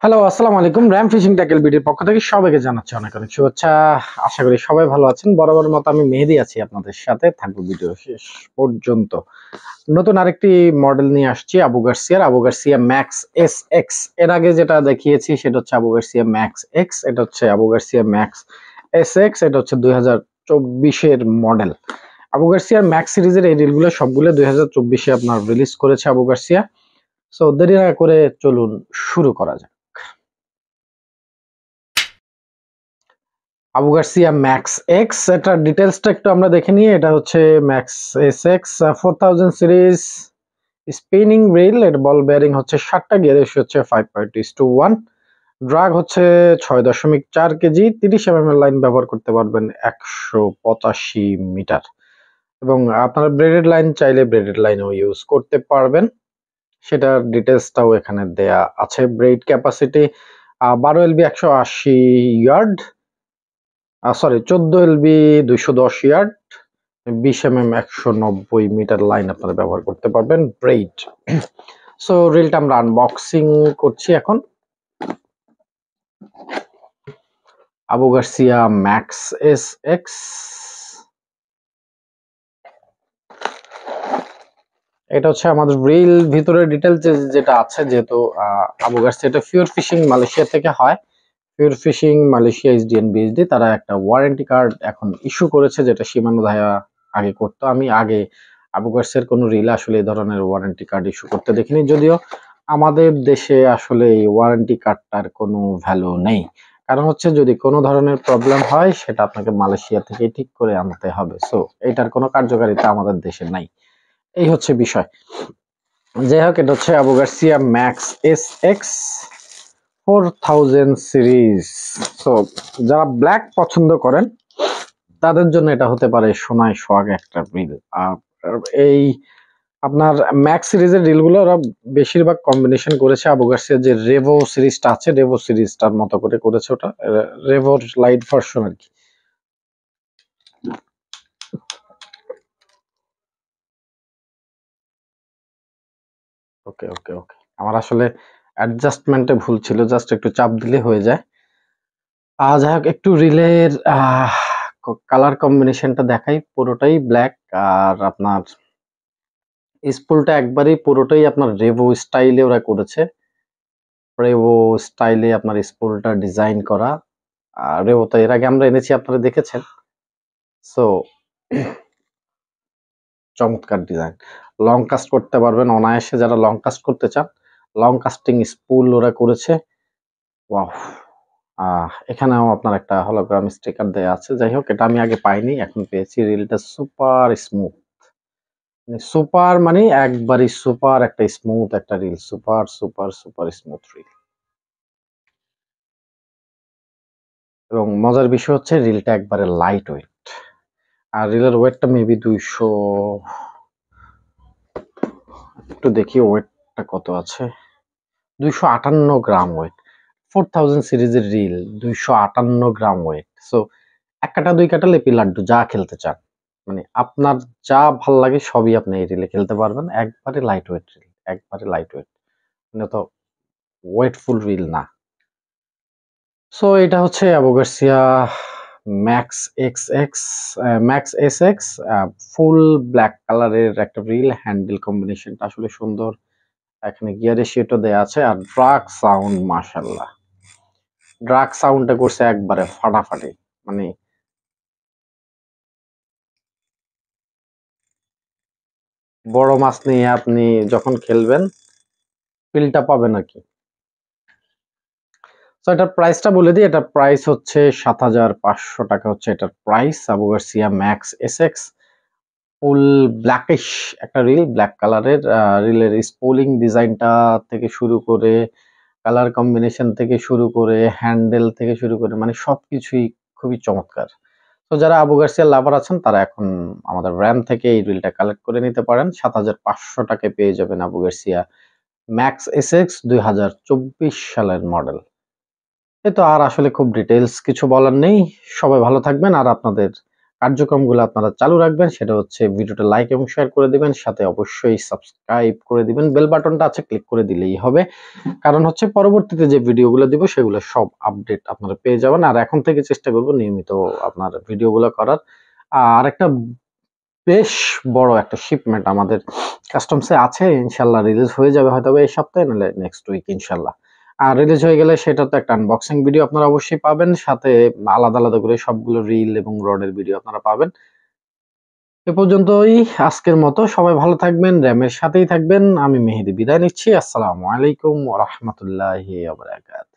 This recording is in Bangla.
হ্যালো, আসসালামু আলাইকুম। র‍্যাম ফিশিং ট্যাকেল বিডির পক্ষ থেকে সবাইকে জানাচ্ছি অনেক অনেক শুভেচ্ছা। আশা করি সবাই ভালো আছেন। বরাবরের মতো আমি মেহেদী আছি আপনাদের সাথে, থাকবো ভিডিও শেষ পর্যন্ত। নতুন আরেকটি মডেল নিয়ে আসছি Abu Garcia Max S x. এর আগে যেটা দেখিয়েছি সেটা হচ্ছে আবু গার্সিয়া ম্যাক্স এক্স, এটা হচ্ছে Abu Garcia Max S X. এটা হচ্ছে 2024-এর মডেল। আবু গার্সিয়ার ম্যাক্স সিরিজের এই রিলগুলো সবগুলো 2024-এ আপনার রিলিজ করেছে আবু গার্সিয়া। সো দেরি না করে চলুন শুরু করা যাক। আবু গার্সিয়া ম্যাক্স এক্স, এটার ডিটেলসটা একটু আমরা দেখে নিই। এটা হচ্ছে max S x 4000 series spinning reel. এর বল বেয়ারিং হচ্ছে 7টা, গিয়ার রেশিও হচ্ছে 5.1, ড্রাগ হচ্ছে 6.4 কেজি, 30 mm এর লাইন ব্যবহার করতে পারবেন 185 মিটার, এবং আপনারা ব্রেডেড লাইন চাইলে ব্রেডেড লাইনও ইউজ করতে পারবেন। সেটার ডিটেলসটাও এখানে দেয়া আছে। Braid capacity 12 LB 180 yard, 14 LB 210 yard, 20 mm 190 metre line আপনারা ব্যবহার করতে পারবেন ব্রেড। সো রিলটা আমরা আনবক্সিং করছি এখন। Abu Garcia Max S X, এটা হচ্ছে আমাদের রিল ভিতরে ডিটেলস যেটা আছে। যেহেতু আবু গার্সিয়া এটা পিওর ফিশিং মালয়েশিয়া থেকে হয়, Pure Fishing Malaysia SDN BSD, তারা একটা ওয়ারেন্টি কার্ড এখন ইস্যু করেছে, যেটা সীমান্ত ধায়া আগে করতো। আমি আগে আবু গার্সিয়ার কোনো রিল আসলে এই ধরনের ওয়ারেন্টি কার্ড ইস্যু করতে দেখিনি, যদিও আমাদের দেশে আসলে এই ওয়ারেন্টি কার্ডটার কোনো ভ্যালু নেই। কারণ হচ্ছে যদি কোনো ধরনের প্রবলেম হয় সেটা আপনাকে মালয়েশিয়া থেকে ঠিক করে আনতে হবে। সো এটার কোনো কার্যকারিতা আমাদের দেশে নাই, এই হচ্ছে বিষয়। যাই হোক, এটা হচ্ছে Abu Garcia Max S x 4000 series. So যারা ব্ল্যাক পছন্দ করেন তাদের জন্য এটা হতে পারে সোনায় সোহাগা একটা রিল। আর এই আপনার ম্যাক্স সিরিজের রিলগুলো ওরা বেশিরভাগ কম্বিনেশন করেছে আবু গার্সিয়ার যে রেভো সিরিজটা আছে, রেভো সিরিজটার মতো করে করেছে। ওটা রেভোর লাইট ভার্সন আর কি। ওকে ওকে ওকে, আমার আসলে অ্যাডজাস্টমেন্টে ভুল ছিল, জাস্ট একটু চাপ দিলে হয়ে যায়। যাই হোক, একটু রিলের কালার কম্বিনেশনটা দেখাই। পুরোটাই ব্ল্যাক, আর আপনার স্পুলটা একবারেই পুরোটাই আপনার রেভো স্টাইলে ওরা করেছে। রেভো স্টাইলে আপনার স্পুলটা ডিজাইন করা। আর রেভো তো এর আগে আমরা এনেছি, আপনারা দেখেছেন। সো চমৎকার ডিজাইন, লং কাস্ট করতে পারবেন অনায়াসে। যারা লং কাস্ট করতে চান, লং কাস্টিং স্পুল ওরা করেছে। ওয়াও! এখানেও আপনার একটা হলোগ্রাম স্টিকার দেয়া আছে। যাই হোক, এটা আমি আগে পাইনি, এখন পেয়েছি। রিলটা সুপার স্মুথ, সুপার মানে একবারই সুপার একটা স্মুথ একটা reel. Super super super smooth reel. এবং মজার বিষয় হচ্ছে রিলটা একবারে লাইট ওয়েট। আর রিলের ওয়েটটা মেবি 200, একটু দেখি ওয়েটটা কত আছে। 258 গ্রাম ওয়েট। 4000 সিরিজের রিল, 258 গ্রাম ওয়েট। সো 1 কাটা 2 কাটা লেপি লাড্ডু যা খেলতে চান, মানে আপনার যা ভাল লাগে সবই আপনি এই রিলে খেলতে পারবেন। একবারে লাইট ওয়েট রিল, একবারে লাইট ওয়েট, মানে তো ওয়েটফুল রিল না। সো এটা হচ্ছে Abu Garcia max x x, max S x, full black কালারের একটা রিল। হ্যান্ডেল কম্বিনেশনটা আসলে সুন্দর। এখানে গিয়ার রেশিওটা দেয়া আছে। আর ড্রাগ সাউন্ড, মাশাআল্লাহ, ড্রাগ সাউন্ডটা করছে একবারে ফাটাফাটি। মানে বড় মাছ নিয়ে আপনি যখন খেলবেন ফিলটা পাবেন আর কি। সো এটার প্রাইসটা বলে দিই। এটার প্রাইস হচ্ছে 7500 টাকা হচ্ছে এটার price. Abu Garcia Max S x ফুল ব্ল্যাকিশ একটা রিল, ব্ল্যাক কালারের। রিলের স্পুলিং ডিজাইনটা থেকে শুরু করে, কালার কম্বিনেশন থেকে শুরু করে, হ্যান্ডেল থেকে শুরু করে, মানে সবকিছুই খুবই চমৎকার। তো যারা আবু গার্সিয়া লাভার আছেন তারা এখন আমাদের র্যাম থেকে এই রিলটা কালেক্ট করে নিতে পারেন। 7500 টাকায় পেয়ে যাবেন Abu Garcia Max S x 2024 সালের মডেল। এই তো, আর আসলে খুব ডিটেইলস কিছু বলার নেই। সবাই ভালো থাকবেন, আর আপনাদের কার্যক্রমগুলো আপনারা চালু রাখবেন সেটা হচ্ছে ভিডিওটা লাইক এবং শেয়ার করে দিবেন, সাথে অবশ্যই সাবস্ক্রাইব করে দিবেন, বেল বাটনটা আছে ক্লিক করে দিলেই হবে। কারণ হচ্ছে পরবর্তীতে যে ভিডিওগুলো দিব সেগুলো সব আপডেট আপনারা পেয়ে যাবেন। আর এখন থেকে চেষ্টা করব নিয়মিত আপনার ভিডিওগুলো করার। আর একটা বেশ বড় একটা শিপমেন্ট আমাদের কাস্টমসে আছে, ইনশাল্লাহ রিলিজ হয়ে যাবে হয়তো এই সপ্তাহে, নাহলে নেক্সট উইক ইনশাল্লাহ। আর রিলিজ হয়ে গেলে সেটা তো একটা আনবক্সিং ভিডিও আপনারা অবশ্যই পাবেন, সাথে আলাদা আলাদা করে সবগুলো রিল এবং রডের ভিডিও আপনারা পাবেন। এ পর্যন্তই আজকের মতো, সবাই ভালো থাকবেন, র্যামের সাথেই থাকবেন। আমি মেহেদী বিদায় নিচ্ছি। আসসালামু আলাইকুম ওয়া রাহমাতুল্লাহি ওয়া বারাকাতুহু।